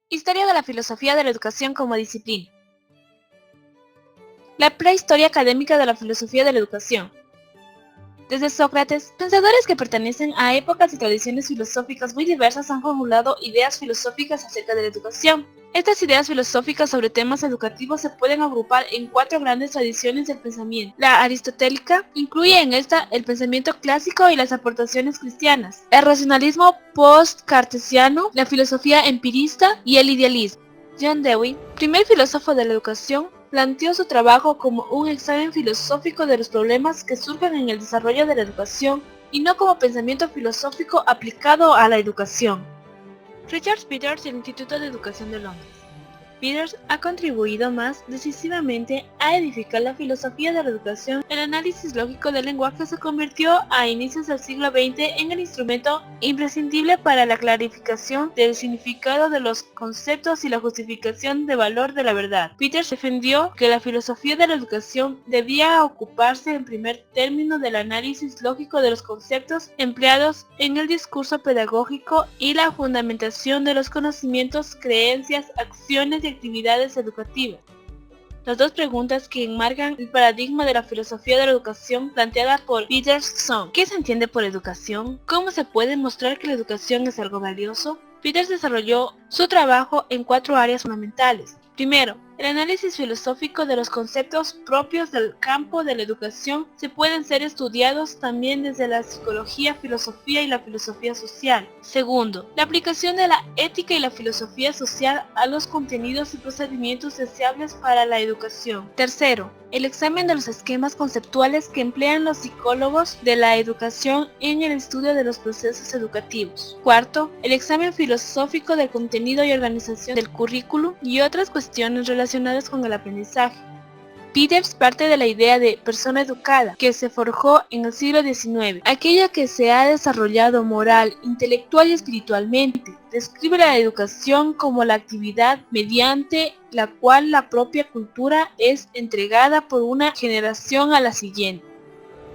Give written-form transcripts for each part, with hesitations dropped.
Historia de la filosofía de la educación como disciplina. La prehistoria académica de la filosofía de la educación. Desde Sócrates, pensadores que pertenecen a épocas y tradiciones filosóficas muy diversas han formulado ideas filosóficas acerca de la educación. Estas ideas filosóficas sobre temas educativos se pueden agrupar en 4 grandes tradiciones del pensamiento. La aristotélica incluye en esta el pensamiento clásico y las aportaciones cristianas, el racionalismo post-cartesiano, la filosofía empirista y el idealismo. John Dewey, primer filósofo de la educación, planteó su trabajo como un examen filosófico de los problemas que surgen en el desarrollo de la educación y no como pensamiento filosófico aplicado a la educación. Richard Peters del Instituto de Educación de Londres. Peters ha contribuido más decisivamente a edificar la filosofía de la educación. El análisis lógico del lenguaje se convirtió a inicios del siglo XX en el instrumento imprescindible para la clarificación del significado de los conceptos y la justificación de valor de la verdad. Peters defendió que la filosofía de la educación debía ocuparse en primer término del análisis lógico de los conceptos empleados en el discurso pedagógico y la fundamentación de los conocimientos, creencias, acciones y actividades educativas. Las dos preguntas que enmarcan el paradigma de la filosofía de la educación planteada por Peters son: ¿qué se entiende por educación? ¿Cómo se puede mostrar que la educación es algo valioso? Peters desarrolló su trabajo en 4 áreas fundamentales. Primero, el análisis filosófico de los conceptos propios del campo de la educación se pueden ser estudiados también desde la psicología, filosofía y la filosofía social. Segundo, la aplicación de la ética y la filosofía social a los contenidos y procedimientos deseables para la educación. Tercero, el examen de los esquemas conceptuales que emplean los psicólogos de la educación en el estudio de los procesos educativos. Cuarto, el examen filosófico del contenido y organización del currículum y otras cuestiones relacionadas con el aprendizaje. Peters parte de la idea de persona educada, que se forjó en el siglo XIX, aquella que se ha desarrollado moral, intelectual y espiritualmente. Describe la educación como la actividad mediante la cual la propia cultura es entregada por una generación a la siguiente.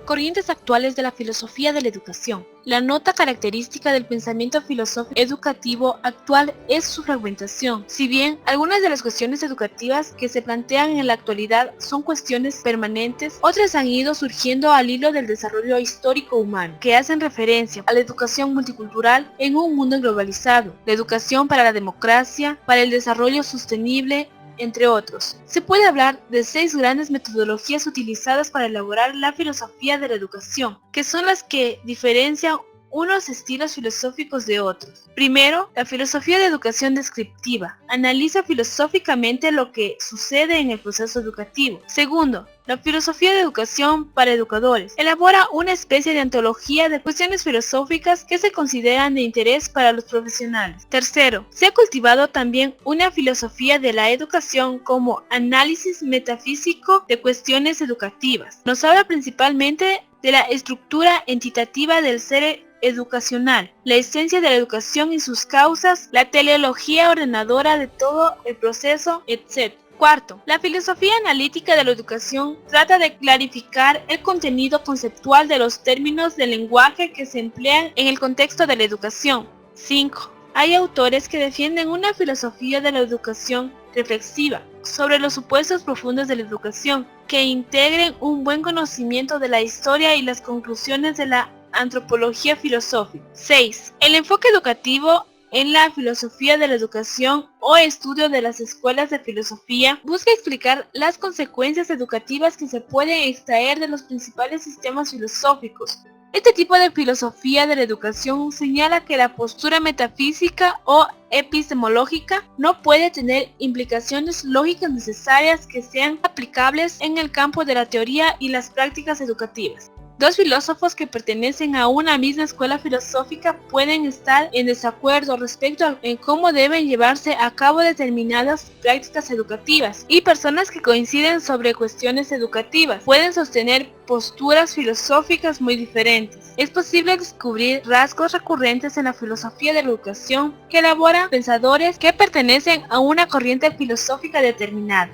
Corrientes actuales de la filosofía de la educación. La nota característica del pensamiento filosófico educativo actual es su fragmentación. Si bien algunas de las cuestiones educativas que se plantean en la actualidad son cuestiones permanentes, otras han ido surgiendo al hilo del desarrollo histórico humano, que hacen referencia a la educación multicultural en un mundo globalizado, la educación para la democracia, para el desarrollo sostenible, entre otros. Se puede hablar de 6 grandes metodologías utilizadas para elaborar la filosofía de la educación, que son las que diferencian unos estilos filosóficos de otros. Primero, la filosofía de educación descriptiva. Analiza filosóficamente lo que sucede en el proceso educativo. Segundo, la filosofía de educación para educadores. Elabora una especie de antología de cuestiones filosóficas que se consideran de interés para los profesionales. Tercero, se ha cultivado también una filosofía de la educación como análisis metafísico de cuestiones educativas. Nos habla principalmente de la estructura entitativa del ser educacional, la esencia de la educación y sus causas, la teleología ordenadora de todo el proceso, etc. Cuarto, la filosofía analítica de la educación trata de clarificar el contenido conceptual de los términos del lenguaje que se emplean en el contexto de la educación. 5. Hay autores que defienden una filosofía de la educación reflexiva sobre los supuestos profundos de la educación, que integren un buen conocimiento de la historia y las conclusiones de la antropología filosófica. 6. El enfoque educativo en la filosofía de la educación o estudio de las escuelas de filosofía busca explicar las consecuencias educativas que se pueden extraer de los principales sistemas filosóficos. Este tipo de filosofía de la educación señala que la postura metafísica o epistemológica no puede tener implicaciones lógicas necesarias que sean aplicables en el campo de la teoría y las prácticas educativas. Dos filósofos que pertenecen a una misma escuela filosófica pueden estar en desacuerdo respecto a cómo deben llevarse a cabo determinadas prácticas educativas, y personas que coinciden sobre cuestiones educativas pueden sostener posturas filosóficas muy diferentes. Es posible descubrir rasgos recurrentes en la filosofía de la educación que elaboran pensadores que pertenecen a una corriente filosófica determinada.